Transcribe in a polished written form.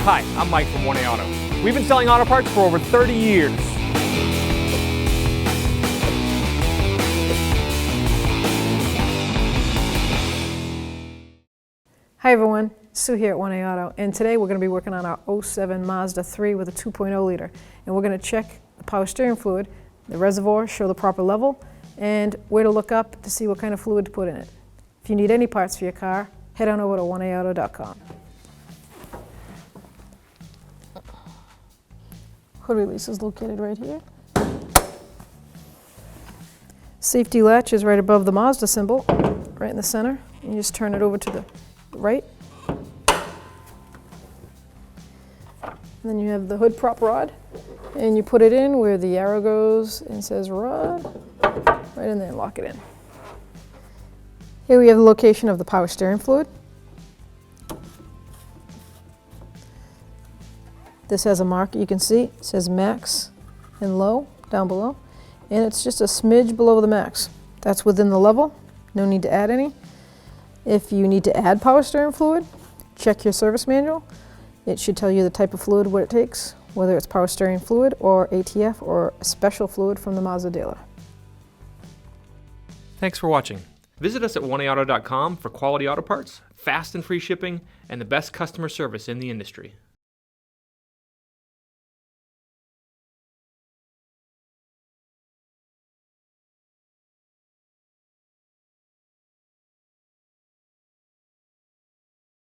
Hi, I'm Mike from 1A Auto. We've been selling auto parts for over 30 years. Hi everyone, Sue here at 1A Auto, and today we're going to be working on our 07 Mazda 3 with a 2.0 liter. And we're going to check the power steering fluid, the reservoir, show the proper level, and where to look up to see what kind of fluid to put in it. If you need any parts for your car, head on over to 1aauto.com. Hood release is located right here. Safety latch is right above the Mazda symbol, right in the center. You just turn it over to the right. And then you have the hood prop rod, and you put it in where the arrow goes and says rod, right in there, and lock it in. Here we have the location of the power steering fluid. This has a marker you can see. It says max and low down below, and it's just a smidge below the max. That's within the level. No need to add any. If you need to add power steering fluid, check your service manual. It should tell you the type of fluid, what it takes, whether it's power steering fluid or ATF or a special fluid from the Mazda dealer. Thanks for watching. Visit us at 1aauto.com for quality auto parts, fast and free shipping, and the best customer service in the industry.